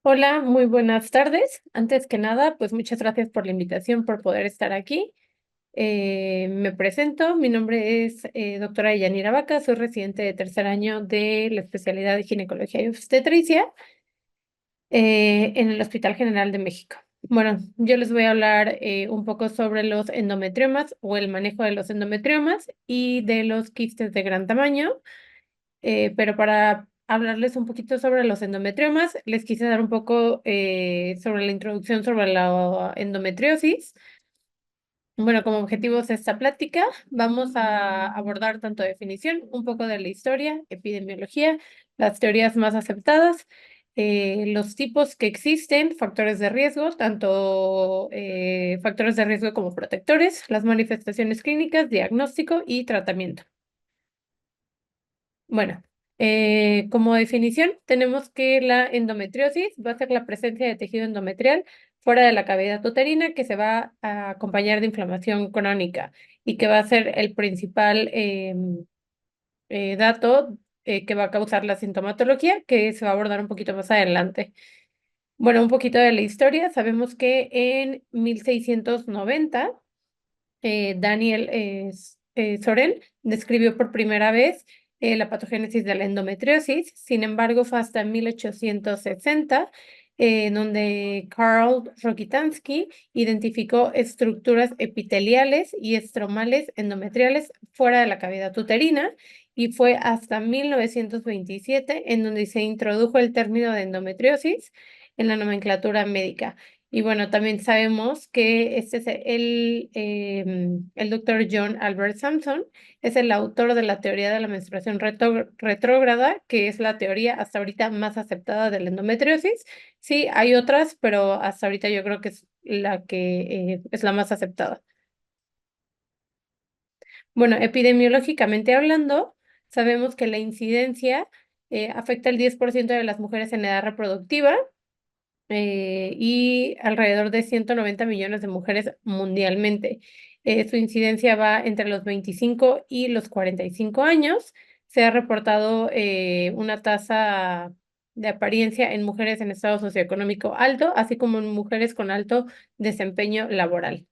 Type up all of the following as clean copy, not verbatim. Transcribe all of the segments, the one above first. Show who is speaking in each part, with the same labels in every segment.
Speaker 1: Hola, muy buenas tardes. Antes que nada, pues muchas gracias por la invitación, por poder estar aquí. Me presento, mi nombre es doctora Yanira Vaca, soy residente de tercer año de la especialidad de ginecología y obstetricia en el Hospital General de México. Bueno, yo les voy a hablar un poco sobre los endometriomas o el manejo de los endometriomas y de los quistes de gran tamaño. Pero para hablarles un poquito sobre los endometriomas, les quise dar un poco sobre la introducción sobre la endometriosis. Bueno, como objetivos de esta plática, vamos a abordar tanto definición, un poco de la historia, epidemiología, las teorías más aceptadas, los tipos que existen, factores de riesgo, tanto factores de riesgo como protectores, las manifestaciones clínicas, diagnóstico y tratamiento. Bueno, como definición, tenemos que la endometriosis va a ser la presencia de tejido endometrial fuera de la cavidad uterina que se va a acompañar de inflamación crónica y que va a ser el principal dato que va a causar la sintomatología, que se va a abordar un poquito más adelante. Bueno, un poquito de la historia. Sabemos que en 1690 Daniel Soren describió por primera vez la patogénesis de la endometriosis. Sin embargo, fue hasta 1860 donde Karl Rokitansky identificó estructuras epiteliales y estromales endometriales fuera de la cavidad uterina, y fue hasta 1927 en donde se introdujo el término de endometriosis en la nomenclatura médica. Y bueno, también sabemos que este es el doctor John Albert Sampson, es el autor de la teoría de la menstruación retrógrada, que es la teoría hasta ahorita más aceptada de la endometriosis. Sí, hay otras, pero hasta ahorita yo creo que es la que es la más aceptada. Bueno, epidemiológicamente hablando, sabemos que la incidencia afecta el 10% de las mujeres en edad reproductiva y alrededor de 190 millones de mujeres mundialmente. Su incidencia va entre los 25 y los 45 años. Se ha reportado una tasa de apariencia en mujeres en estado socioeconómico alto, así como en mujeres con alto desempeño laboral.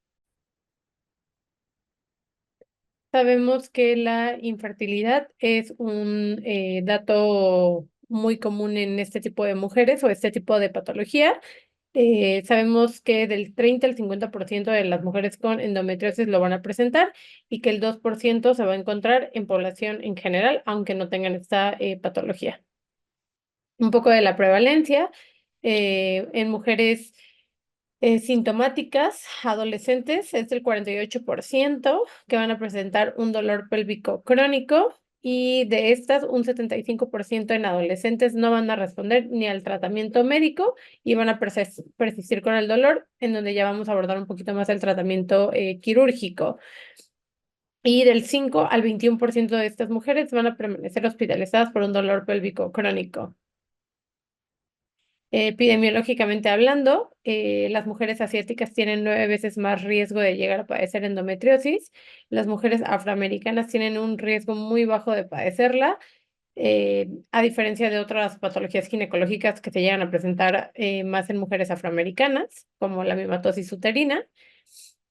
Speaker 1: Sabemos que la infertilidad es un dato muy común en este tipo de mujeres o este tipo de patología. Sabemos que del 30 al 50% de las mujeres con endometriosis lo van a presentar y que el 2% se va a encontrar en población en general, aunque no tengan esta patología. Un poco de la prevalencia en mujeres sintomáticas adolescentes es del 48% que van a presentar un dolor pélvico crónico, y de estas un 75% en adolescentes no van a responder ni al tratamiento médico y van a persistir con el dolor, en donde ya vamos a abordar un poquito más el tratamiento quirúrgico. Y del 5 al 21% de estas mujeres van a permanecer hospitalizadas por un dolor pélvico crónico. Epidemiológicamente hablando, las mujeres asiáticas tienen 9 veces más riesgo de llegar a padecer endometriosis. Las mujeres afroamericanas tienen un riesgo muy bajo de padecerla, a diferencia de otras patologías ginecológicas que se llegan a presentar más en mujeres afroamericanas, como la mimatosis uterina.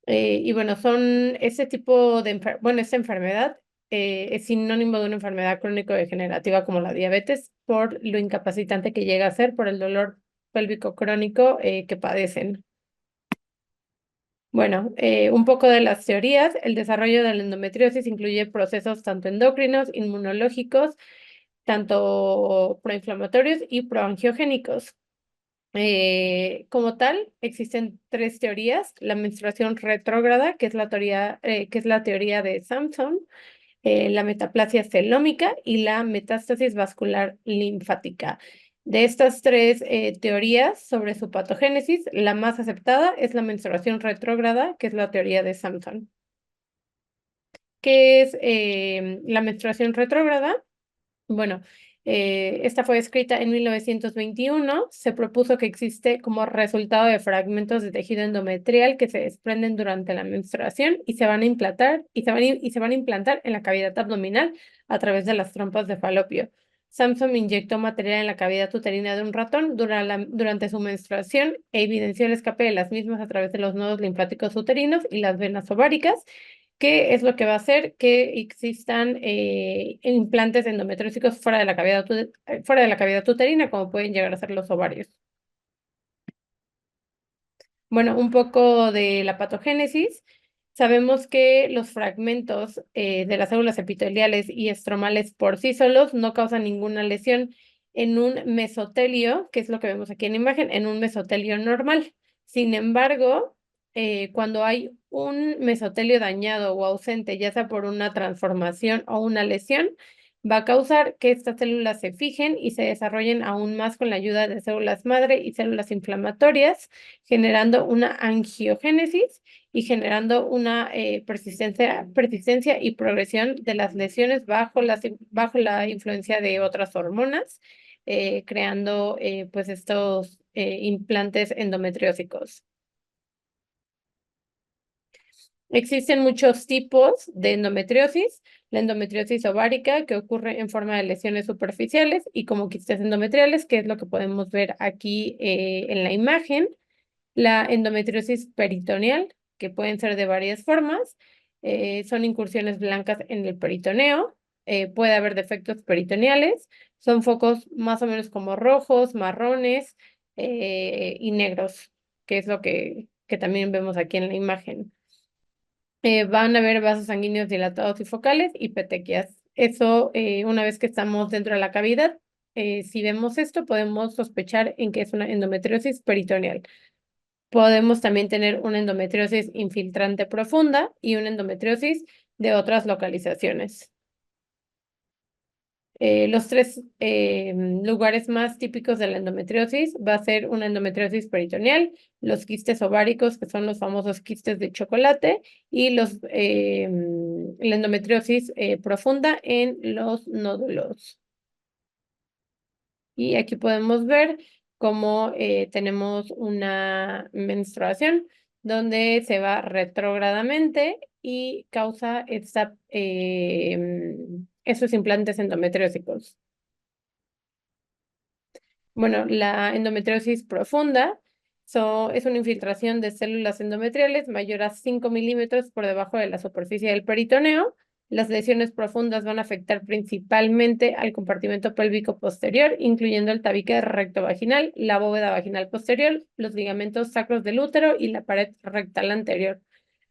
Speaker 1: Y bueno, son ese tipo de, bueno, esta enfermedad es sinónimo de una enfermedad crónico-degenerativa como la diabetes por lo incapacitante que llega a ser por el dolor pélvico crónico que padecen. Bueno, un poco de las teorías. El desarrollo de la endometriosis incluye procesos tanto endocrinos, inmunológicos, tanto proinflamatorios y proangiogénicos. Como tal, existen tres teorías: la menstruación retrógrada, que es la teoría de Sampson, la metaplasia celómica y la metástasis vascular linfática. De estas tres teorías sobre su patogénesis, la más aceptada es la menstruación retrógrada, que es la teoría de Sampson. ¿Qué es la menstruación retrógrada? Bueno, esta fue escrita en 1921. Se propuso que existe como resultado de fragmentos de tejido endometrial que se desprenden durante la menstruación y se van a implantar y se van a implantar en la cavidad abdominal a través de las trompas de falopio. Samson inyectó material en la cavidad uterina de un ratón durante su menstruación e evidenció el escape de las mismas a través de los nodos linfáticos uterinos y las venas ováricas, que es lo que va a hacer que existan implantes endometriósicos fuera de la cavidad uterina, como pueden llegar a ser los ovarios. Bueno, un poco de la patogénesis. Sabemos que los fragmentos de las células epiteliales y estromales por sí solos no causan ninguna lesión en un mesotelio, que es lo que vemos aquí en la imagen, en un mesotelio normal. Sin embargo, cuando hay un mesotelio dañado o ausente, ya sea por una transformación o una lesión, va a causar que estas células se fijen y se desarrollen aún más con la ayuda de células madre y células inflamatorias, generando una angiogénesis y generando una persistencia y progresión de las lesiones bajo la influencia de otras hormonas, creando pues estos implantes endometriósicos. Existen muchos tipos de endometriosis. La endometriosis ovárica, que ocurre en forma de lesiones superficiales, y como quistes endometriales, que es lo que podemos ver aquí en la imagen. La endometriosis peritoneal, que pueden ser de varias formas, son incursiones blancas en el peritoneo, puede haber defectos peritoneales, son focos más o menos como rojos, marrones y negros, que es lo que también vemos aquí en la imagen. Van a haber vasos sanguíneos dilatados y focales y petequias. Eso, una vez que estamos dentro de la cavidad, si vemos esto, podemos sospechar en que es una endometriosis peritoneal. Podemos también tener una endometriosis infiltrante profunda y una endometriosis de otras localizaciones. Los tres lugares más típicos de la endometriosis va a ser una endometriosis peritoneal, los quistes ováricos, que son los famosos quistes de chocolate, y la endometriosis profunda en los nódulos. Y aquí podemos ver cómo tenemos una menstruación donde se va retrógradamente y causa esos implantes endometriósicos. Bueno, la endometriosis profunda es una infiltración de células endometriales mayor a 5 milímetros por debajo de la superficie del peritoneo. Las lesiones profundas van a afectar principalmente al compartimento pélvico posterior, incluyendo el tabique rectovaginal, la bóveda vaginal posterior, los ligamentos sacros del útero y la pared rectal anterior,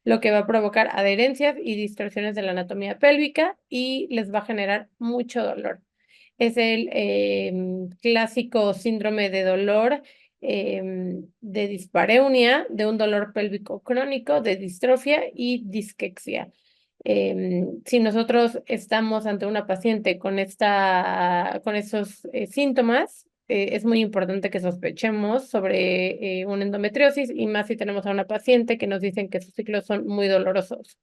Speaker 1: lo que va a provocar adherencias y distorsiones de la anatomía pélvica y les va a generar mucho dolor. Es el clásico síndrome de dolor de dispareunia, de un dolor pélvico crónico, de distrofia y disquexia. Si nosotros estamos ante una paciente con estos síntomas, es muy importante que sospechemos sobre una endometriosis, y más si tenemos a una paciente que nos dicen que sus ciclos son muy dolorosos.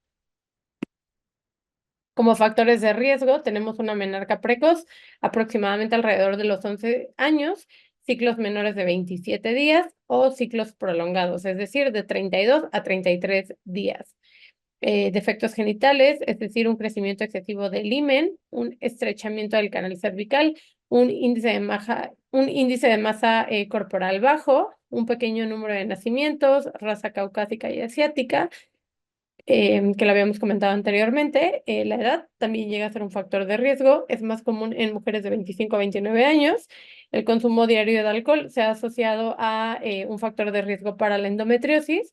Speaker 1: Como factores de riesgo, tenemos una menarca precoz, aproximadamente alrededor de los 11 años, ciclos menores de 27 días o ciclos prolongados, es decir, de 32 a 33 días. Defectos genitales, es decir, un crecimiento excesivo del himen, un estrechamiento del canal cervical, un índice de masa corporal bajo, un pequeño número de nacimientos, raza caucásica y asiática, que lo habíamos comentado anteriormente. La edad también llega a ser un factor de riesgo, es más común en mujeres de 25 a 29 años. El consumo diario de alcohol se ha asociado a un factor de riesgo para la endometriosis,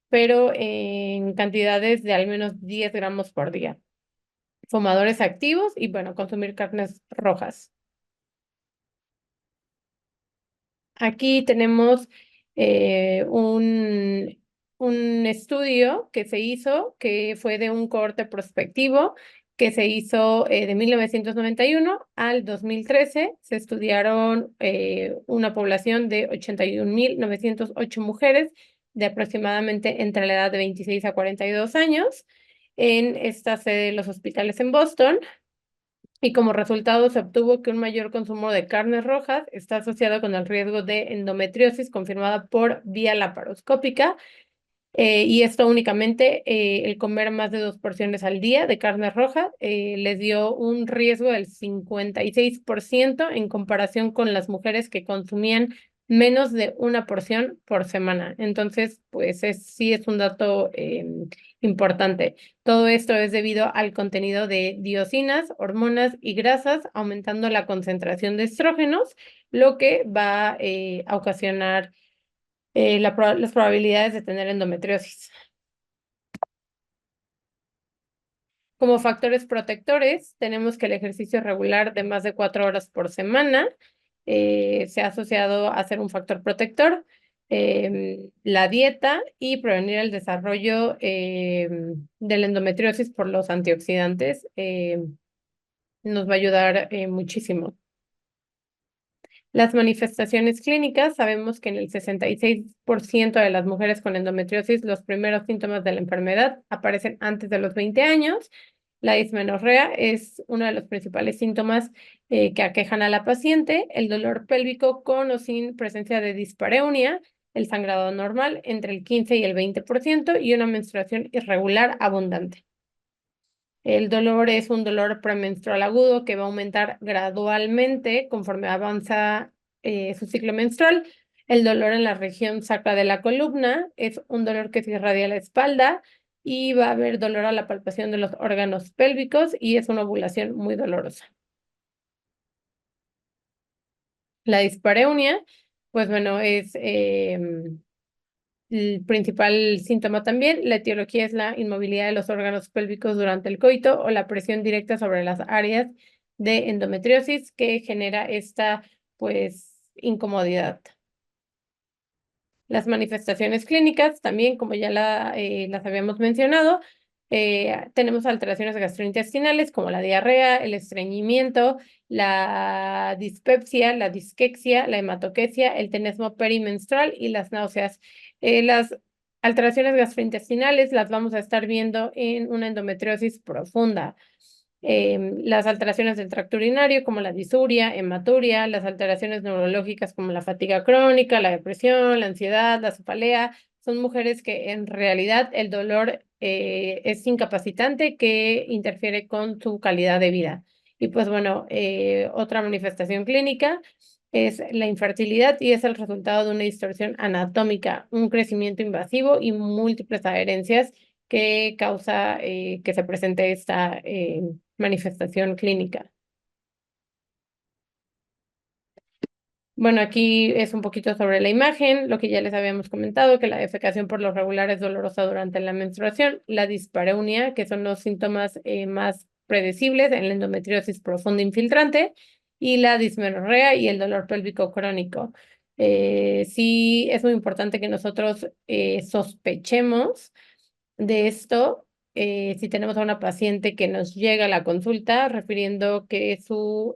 Speaker 1: pero en cantidades de al menos 10 gramos por día. Fumadores activos y, bueno, consumir carnes rojas. Aquí tenemos un estudio que se hizo, que fue de un cohorte prospectivo, que se hizo de 1991 al 2013. Se estudiaron una población de 81.908 mujeres de aproximadamente entre la edad de 26 a 42 años en esta sede de los hospitales en Boston. Y como resultado se obtuvo que un mayor consumo de carnes rojas está asociado con el riesgo de endometriosis confirmada por vía laparoscópica, Y esto únicamente, el comer más de 2 porciones al día de carne roja, les dio un riesgo del 56% en comparación con las mujeres que consumían menos de una porción por semana. Entonces, pues sí es un dato importante. Todo esto es debido al contenido de dioxinas, hormonas y grasas, aumentando la concentración de estrógenos, lo que va a ocasionar las probabilidades de tener endometriosis. Como factores protectores, tenemos que el ejercicio regular de más de 4 horas por semana se ha asociado a ser un factor protector. La dieta y prevenir el desarrollo de la endometriosis por los antioxidantes nos va a ayudar muchísimo. Las manifestaciones clínicas, sabemos que en el 66% de las mujeres con endometriosis, los primeros síntomas de la enfermedad aparecen antes de los 20 años. La dismenorrea es uno de los principales síntomas que aquejan a la paciente, el dolor pélvico con o sin presencia de dispareunia, el sangrado normal entre el 15 y el 20% y una menstruación irregular abundante. El dolor es un dolor premenstrual agudo que va a aumentar gradualmente conforme avanza su ciclo menstrual. El dolor en la región sacra de la columna es un dolor que se irradia a la espalda y va a haber dolor a la palpación de los órganos pélvicos y es una ovulación muy dolorosa. La dispareunia, pues bueno, es el principal síntoma también. La etiología es la inmovilidad de los órganos pélvicos durante el coito o la presión directa sobre las áreas de endometriosis que genera esta, pues, incomodidad. Las manifestaciones clínicas también, como ya las habíamos mencionado, tenemos alteraciones gastrointestinales como la diarrea, el estreñimiento, la dispepsia, la disquexia, la hematoquesia, el tenesmo perimenstrual y las náuseas. Las alteraciones gastrointestinales las vamos a estar viendo en una endometriosis profunda. Las alteraciones del tracto urinario como la disuria, hematuria, las alteraciones neurológicas como la fatiga crónica, la depresión, la ansiedad, la cefalea, son mujeres que en realidad el dolor es incapacitante que interfiere con su calidad de vida. Y pues bueno, otra manifestación clínica es la infertilidad y es el resultado de una distorsión anatómica, un crecimiento invasivo y múltiples adherencias que causa que se presente esta manifestación clínica. Bueno, aquí es un poquito sobre la imagen, lo que ya les habíamos comentado, que la defecación por lo regular es dolorosa durante la menstruación, la dispareunia, que son los síntomas más predecibles en la endometriosis profunda infiltrante, y la dismenorrea y el dolor pélvico crónico. Sí, es muy importante que nosotros sospechemos de esto, si tenemos a una paciente que nos llega a la consulta refiriendo que su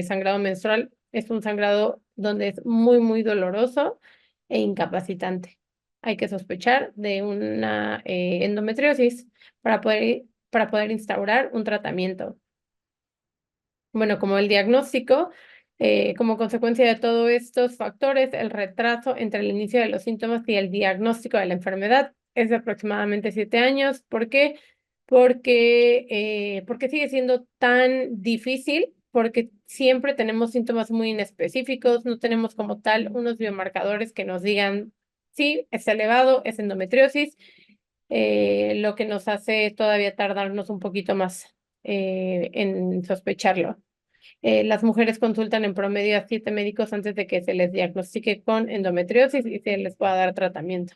Speaker 1: sangrado menstrual es un sangrado donde es muy, muy doloroso e incapacitante. Hay que sospechar de una endometriosis para poder instaurar un tratamiento. Bueno, como el diagnóstico, como consecuencia de todos estos factores, el retraso entre el inicio de los síntomas y el diagnóstico de la enfermedad es de aproximadamente 7 años. ¿Por qué? Porque sigue siendo tan difícil, porque siempre tenemos síntomas muy inespecíficos, no tenemos como tal unos biomarcadores que nos digan, sí, es elevado, es endometriosis, lo que nos hace todavía tardarnos un poquito más en sospecharlo. Las mujeres consultan en promedio a 7 médicos antes de que se les diagnostique con endometriosis y se les pueda dar tratamiento.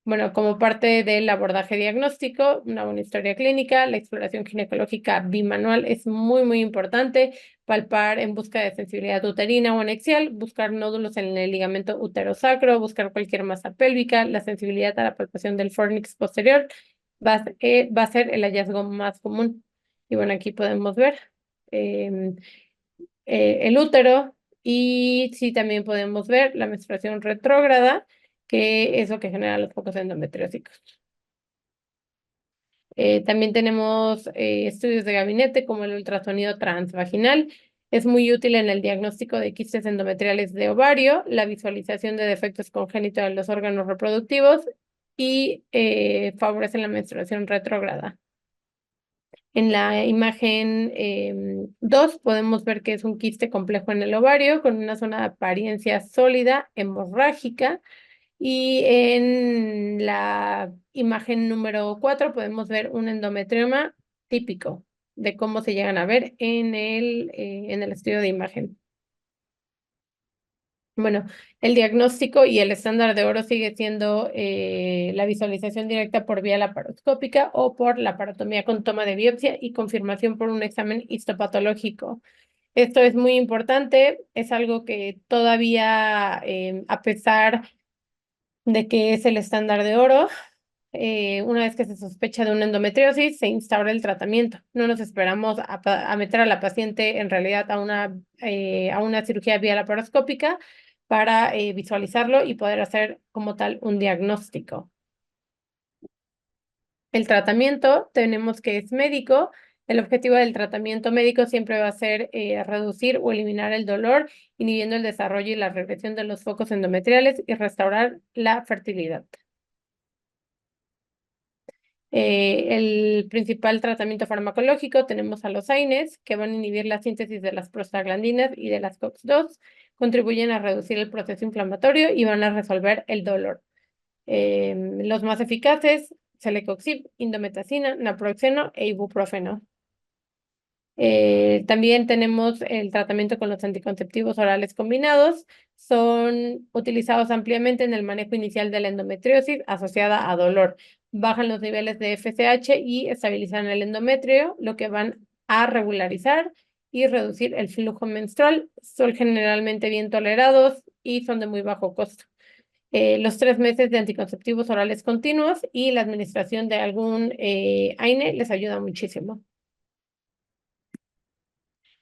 Speaker 1: Bueno, como parte del abordaje diagnóstico, una buena historia clínica, la exploración ginecológica bimanual es muy, muy importante. Palpar en busca de sensibilidad uterina o anexial, buscar nódulos en el ligamento uterosacro, buscar cualquier masa pélvica, la sensibilidad a la palpación del fornix posterior va a ser el hallazgo más común. Y bueno, aquí podemos ver em, el útero y sí también podemos ver la menstruación retrógrada, que es lo que genera los focos endometriósicos. También tenemos estudios de gabinete como el ultrasonido transvaginal, Es muy útil en el diagnóstico de quistes endometriales de ovario, la visualización de defectos congénitos de los órganos reproductivos y favorece la menstruación retrógrada. En la imagen 2 podemos ver que es un quiste complejo en el ovario con una zona de apariencia sólida, hemorrágica. Y en la imagen número 4 podemos ver un endometrioma típico de cómo se llegan a ver en el estudio de imagen. Bueno, el diagnóstico y el estándar de oro sigue siendo la visualización directa por vía laparoscópica o por laparotomía con toma de biopsia y confirmación por un examen histopatológico. Esto es muy importante, es algo que todavía, a pesar de que es el estándar de oro, una vez que se sospecha de una endometriosis, se instaura el tratamiento. No nos esperamos a meter a la paciente en realidad a una cirugía vía laparoscópica para visualizarlo y poder hacer como tal un diagnóstico. El tratamiento tenemos que es médico. El objetivo del tratamiento médico siempre va a ser reducir o eliminar el dolor, inhibiendo el desarrollo y la regresión de los focos endometriales y restaurar la fertilidad. El principal tratamiento farmacológico tenemos a los AINES, que van a inhibir la síntesis de las prostaglandinas y de las COX-2, contribuyen a reducir el proceso inflamatorio y van a resolver el dolor. Los más eficaces, celecoxib, indometacina, naproxeno e ibuprofeno. También tenemos el tratamiento con los anticonceptivos orales combinados. Son utilizados ampliamente en el manejo inicial de la endometriosis asociada a dolor. Bajan los niveles de FSH y estabilizan el endometrio, lo que van a regularizar y reducir el flujo menstrual. Son generalmente bien tolerados y son de muy bajo costo. Los 3 meses de anticonceptivos orales continuos y la administración de algún AINE les ayuda muchísimo.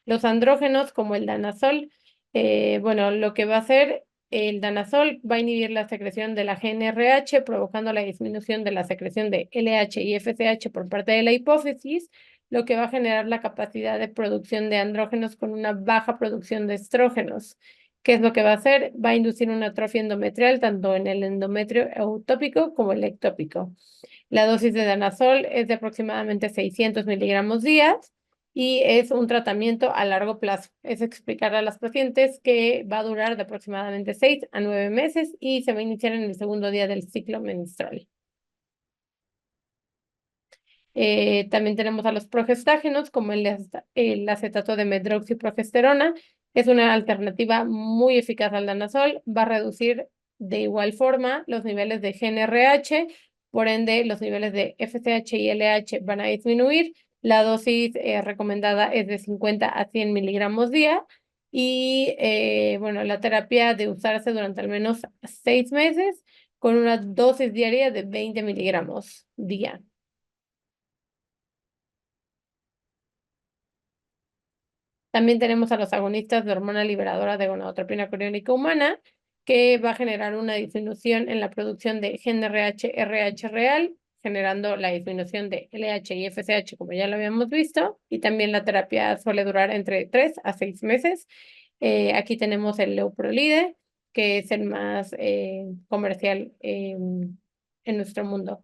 Speaker 1: Los andrógenos, como el danazol, bueno, lo que va a hacer el danazol va a inhibir la secreción de la GnRH, provocando la disminución de la secreción de LH y FSH por parte de la hipófisis, lo que va a generar la capacidad de producción de andrógenos con una baja producción de estrógenos. ¿Qué es lo que va a hacer? Va a inducir una atrofia endometrial tanto en el endometrio eutópico como el ectópico. La dosis de danazol es de aproximadamente 600 miligramos días y es un tratamiento a largo plazo. Es explicar a las pacientes que va a durar de aproximadamente 6 a 9 meses y se va a iniciar en el segundo día del ciclo menstrual. También tenemos a los progestágenos, como el acetato de medroxiprogesterona. Es una alternativa muy eficaz al danazol. Va a reducir de igual forma los niveles de GnRH, por ende los niveles de FSH y LH van a disminuir. La dosis recomendada es de 50 a 100 miligramos día. Y bueno, la terapia de usarse durante al menos 6 meses con una dosis diaria de 20 miligramos día. También tenemos a los agonistas de hormona liberadora de gonadotropina coriónica humana, que va a generar una disminución en la producción de GnRH, RH real, generando la disminución de LH y FSH, como ya lo habíamos visto, y también la terapia suele durar entre 3 a 6 meses. Aquí tenemos el Leuprolide, que es el más comercial en nuestro mundo.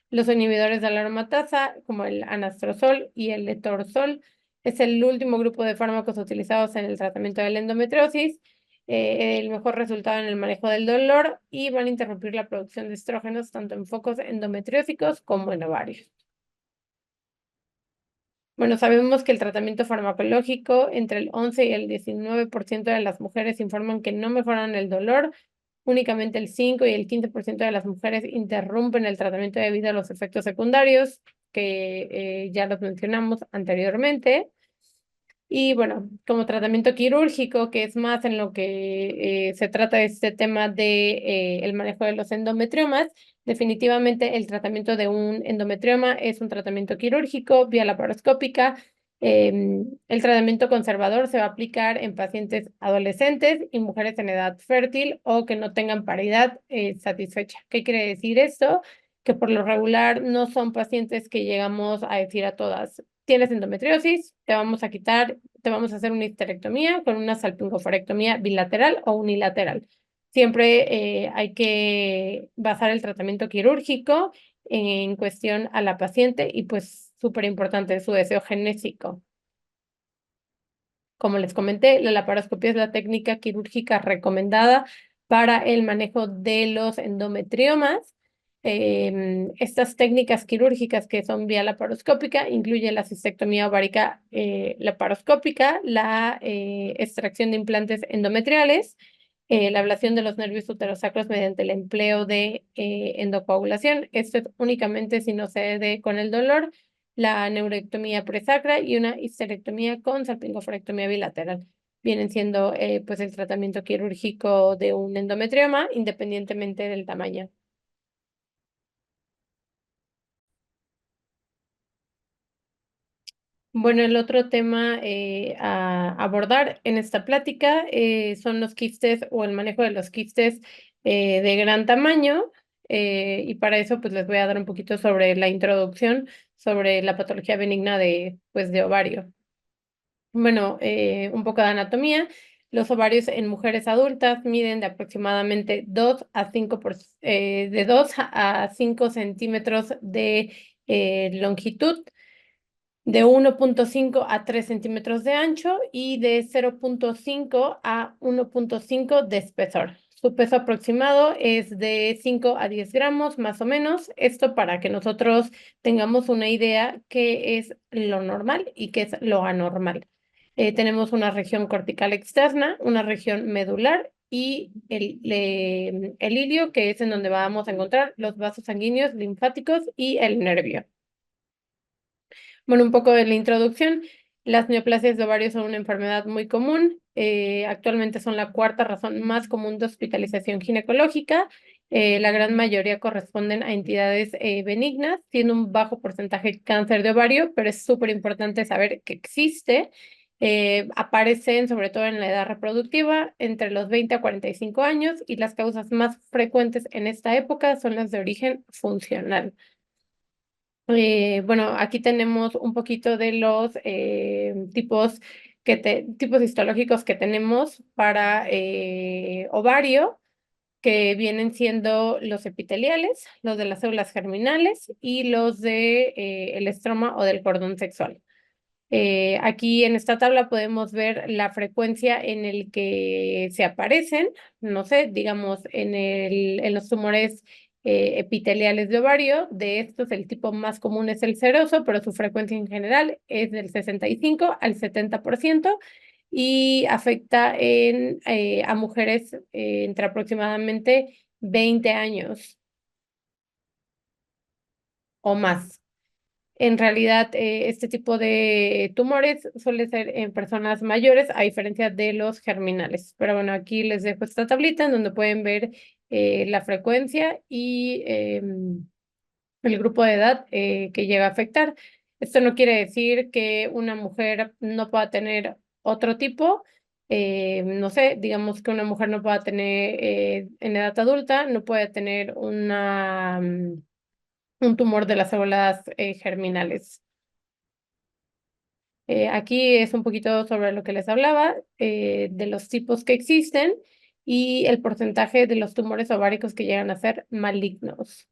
Speaker 1: Los inhibidores de la aromatasa, como el anastrozol y el letrozol, es el último grupo de fármacos utilizados en el tratamiento de la endometriosis, el mejor resultado en el manejo del dolor y van a interrumpir la producción de estrógenos tanto en focos endometriósicos como en ovarios. Bueno, sabemos que el tratamiento farmacológico entre el 11 y el 19% de las mujeres informan que no mejoran el dolor. Únicamente el 5 y el 15% de las mujeres interrumpen el tratamiento debido a los efectos secundarios, que ya los mencionamos anteriormente. Y bueno, como tratamiento quirúrgico, que es más en lo que se trata de este tema de el manejo de los endometriomas, definitivamente el tratamiento de un endometrioma es un tratamiento quirúrgico vía laparoscópica. El tratamiento conservador se va a aplicar en pacientes adolescentes y mujeres en edad fértil o que no tengan paridad satisfecha. ¿Qué quiere decir esto? Que por lo regular no son pacientes que llegamos a decir a todas, tienes endometriosis, te vamos a hacer una histerectomía con una salpingoforectomía bilateral o unilateral. Siempre hay que basar el tratamiento quirúrgico en cuestión a la paciente y pues súper importante su deseo genésico. Como les comenté, la laparoscopia es la técnica quirúrgica recomendada para el manejo de los endometriomas. Estas técnicas quirúrgicas que son vía laparoscópica incluyen la cistectomía ovárica laparoscópica, la extracción de implantes endometriales, la ablación de los nervios uterosacros mediante el empleo de endocoagulación. Esto es únicamente si no se cede con el dolor, la neuroectomía presacra y una histerectomía con salpingoforectomía bilateral. Vienen siendo pues el tratamiento quirúrgico de un endometrioma independientemente del tamaño. Bueno, el otro tema a abordar en esta plática son los quistes o el manejo de los quistes de gran tamaño. Y para eso pues les voy a dar un poquito sobre la introducción sobre la patología benigna pues, de ovario. Bueno, un poco de anatomía. Los ovarios en mujeres adultas miden de aproximadamente 2 a 5 de 2 a 5 centímetros de longitud, de 1,5 a 3 centímetros de ancho y de 0,5 a 1,5 de espesor. Su peso aproximado es de 5 a 10 gramos, más o menos. Esto para que nosotros tengamos una idea qué es lo normal y qué es lo anormal. Tenemos una región cortical externa, una región medular y el ilio, que es en donde vamos a encontrar los vasos sanguíneos, linfáticos y el nervio. Bueno, un poco de la introducción. Las neoplasias de ovario son una enfermedad muy común. Actualmente son la cuarta razón más común de hospitalización ginecológica. La gran mayoría corresponden a entidades benignas, siendo un bajo porcentaje de cáncer de ovario, pero es súper importante saber que existe. Aparecen sobre todo en la edad reproductiva, entre los 20 a 45 años, y las causas más frecuentes en esta época son las de origen funcional. Bueno, aquí tenemos un poquito de los tipos histológicos que tenemos para ovario, que vienen siendo los epiteliales, los de las células germinales y los de el estroma o del cordón sexual. Aquí en esta tabla podemos ver la frecuencia en el que se aparecen, no sé, digamos, en los tumores epiteliales de ovario. De estos, el tipo más común es el seroso, pero su frecuencia en general es del 65 al 70% y afecta a mujeres entre aproximadamente 20 años o más. En realidad, este tipo de tumores suele ser en personas mayores, a diferencia de los germinales. Pero bueno, aquí les dejo esta tablita en donde pueden ver la frecuencia y el grupo de edad que llega a afectar. Esto no quiere decir que una mujer no pueda tener otro tipo. No sé, digamos que una mujer no pueda tener en edad adulta, no puede tener un tumor de las células germinales. Aquí es un poquito sobre lo que les hablaba, de los tipos que existen y el porcentaje de los tumores ováricos que llegan a ser malignos.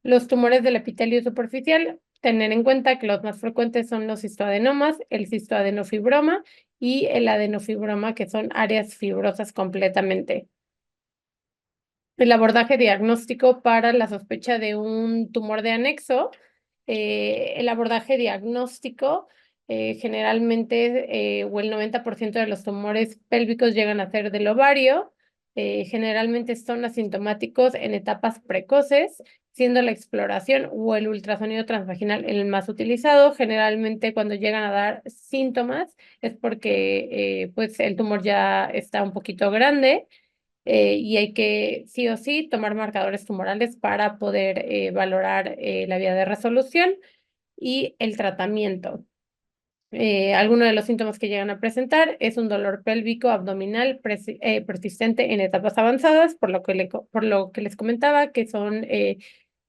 Speaker 1: Los tumores del epitelio superficial, tener en cuenta que los más frecuentes son los cistoadenomas, el cistoadenofibroma y el adenofibroma, que son áreas fibrosas completamente. El abordaje diagnóstico para la sospecha de un tumor de anexo. El abordaje diagnóstico generalmente o el 90% de los tumores pélvicos llegan a ser del ovario. Generalmente son asintomáticos en etapas precoces, siendo la exploración o el ultrasonido transvaginal el más utilizado. Generalmente cuando llegan a dar síntomas es porque pues el tumor ya está un poquito grande. Y hay que sí o sí tomar marcadores tumorales para poder valorar la vía de resolución y el tratamiento. Algunos de los síntomas que llegan a presentar es un dolor pélvico abdominal persistente en etapas avanzadas, por lo que les comentaba, que son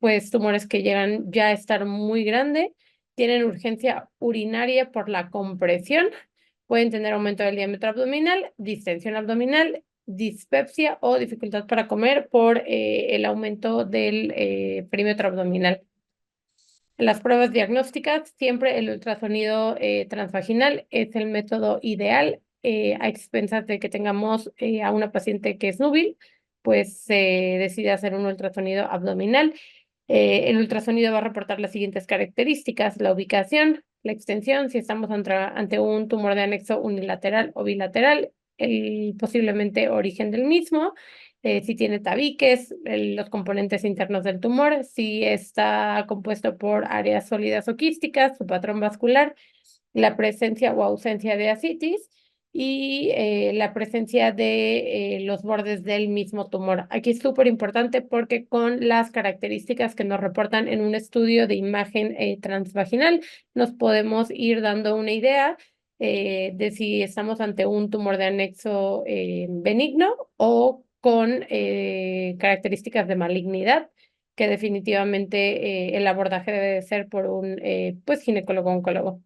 Speaker 1: pues tumores que llegan ya a estar muy grande, tienen urgencia urinaria por la compresión, pueden tener aumento del diámetro abdominal, distensión abdominal, dispepsia o dificultad para comer por el aumento del perímetro abdominal. En las pruebas diagnósticas, siempre el ultrasonido transvaginal es el método ideal, a expensas de que tengamos a una paciente que es núbil, pues se decide hacer un ultrasonido abdominal. El ultrasonido va a reportar las siguientes características: la ubicación, la extensión, si estamos ante un tumor de anexo unilateral o bilateral, el posiblemente origen del mismo, si tiene tabiques, los componentes internos del tumor, si está compuesto por áreas sólidas o quísticas, su patrón vascular, la presencia o ausencia de ascitis y la presencia de los bordes del mismo tumor. Aquí es súper importante porque con las características que nos reportan en un estudio de imagen transvaginal, nos podemos ir dando una idea de si estamos ante un tumor de anexo benigno o con características de malignidad, que definitivamente el abordaje debe de ser por un pues ginecólogo-oncólogo.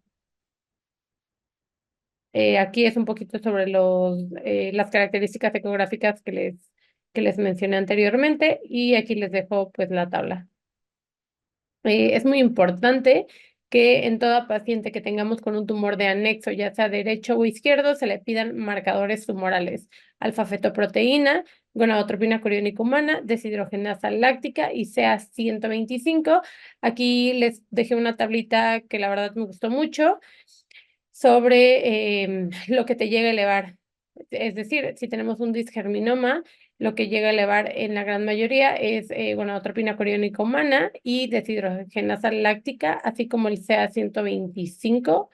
Speaker 1: Aquí es un poquito sobre las características ecográficas que les mencioné anteriormente y aquí les dejo pues la tabla. Es muy importante que en toda paciente que tengamos con un tumor de anexo, ya sea derecho o izquierdo, se le pidan marcadores tumorales: alfa-fetoproteína, gonadotropina coriónica humana, deshidrogenasa láctica y CA 125. Aquí les dejé una tablita que la verdad me gustó mucho sobre lo que te llega a elevar. Es decir, si tenemos un disgerminoma, lo que llega a elevar en la gran mayoría es gonadotropina coriónica humana y deshidrogenasa láctica, así como el CA 125,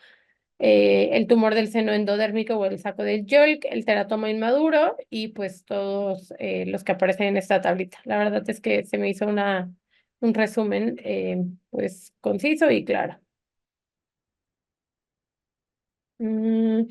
Speaker 1: el tumor del seno endodérmico o el saco del Yolk, el teratoma inmaduro y pues todos los que aparecen en esta tablita. La verdad es que se me hizo un resumen pues conciso y claro. Mm,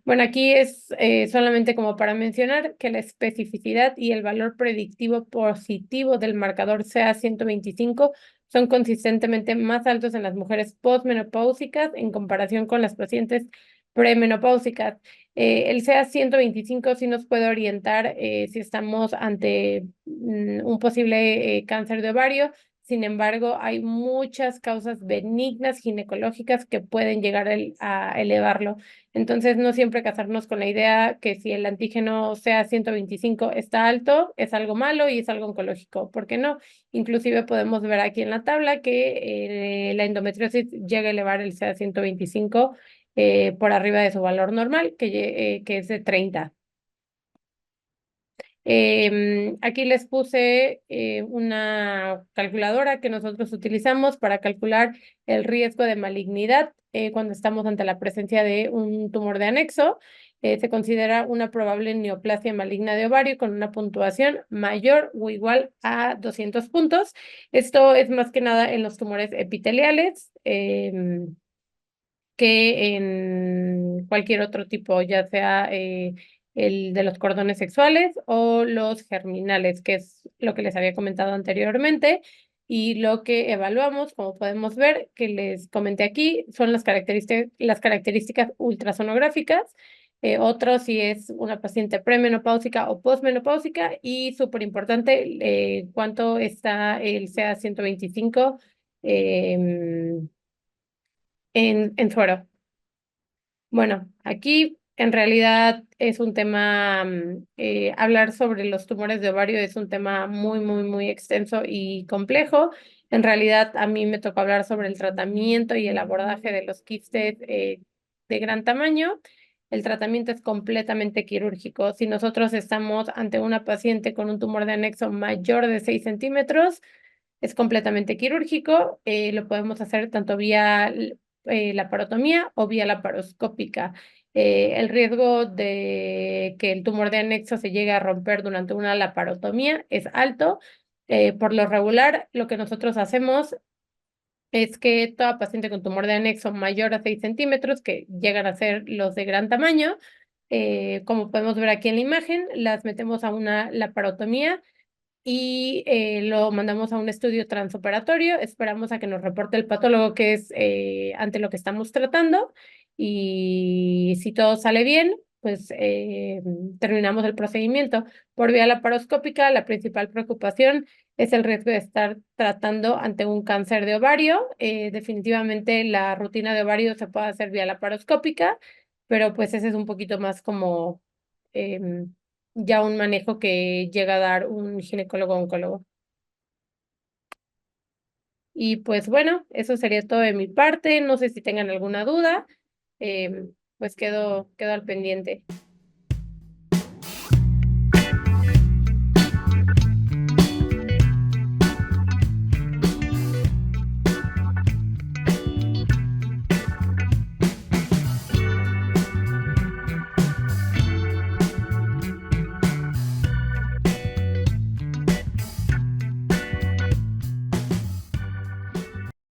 Speaker 1: bueno, aquí es solamente como para mencionar que la especificidad y el valor predictivo positivo del marcador CA 125 son consistentemente más altos en las mujeres posmenopáusicas en comparación con las pacientes premenopáusicas. El CA 125 sí nos puede orientar si estamos ante un posible cáncer de ovario. Sin embargo, hay muchas causas benignas ginecológicas que pueden llegar a elevarlo. Entonces, no siempre casarnos con la idea que si el antígeno CA 125 está alto, es algo malo y es algo oncológico. ¿Por qué no? Inclusive podemos ver aquí en la tabla que la endometriosis llega a elevar el CA 125 por arriba de su valor normal, que es de 30. Aquí les puse una calculadora que nosotros utilizamos para calcular el riesgo de malignidad cuando estamos ante la presencia de un tumor de anexo. Se considera una probable neoplasia maligna de ovario con una puntuación mayor o igual a 200 puntos. Esto es más que nada en los tumores epiteliales. Que en cualquier otro tipo, ya sea el de los cordones sexuales o los germinales, que es lo que les había comentado anteriormente. Y lo que evaluamos, como podemos ver, que les comenté aquí, son las características ultrasonográficas. Otro si es una paciente premenopáusica o posmenopáusica y súper importante, cuánto está el CA 125 en suero. Bueno, aquí en realidad es un tema, hablar sobre los tumores de ovario es un tema muy, muy, muy extenso y complejo. En realidad a mí me tocó hablar sobre el tratamiento y el abordaje de los quistes de gran tamaño. El tratamiento es completamente quirúrgico. Si nosotros estamos ante una paciente con un tumor de anexo mayor de 6 centímetros, es completamente quirúrgico. Lo podemos hacer tanto vía laparotomía o vía laparoscópica. El riesgo de que el tumor de anexo se llegue a romper durante una laparotomía es alto. Por lo regular, lo que nosotros hacemos es que toda paciente con tumor de anexo mayor a 6 centímetros, que llegan a ser los de gran tamaño, como podemos ver aquí en la imagen, las metemos a una laparotomía y lo mandamos a un estudio transoperatorio. Esperamos a que nos reporte el patólogo que es ante lo que estamos tratando y si todo sale bien, pues terminamos el procedimiento. Por vía laparoscópica, la principal preocupación es el riesgo de estar tratando ante un cáncer de ovario. Definitivamente la rutina de ovario se puede hacer vía laparoscópica, pero pues ese es un poquito más como em, ya un manejo que llega a dar un ginecólogo oncólogo. Y pues bueno, eso sería todo de mi parte. No sé si tengan alguna duda. Pues quedo al pendiente.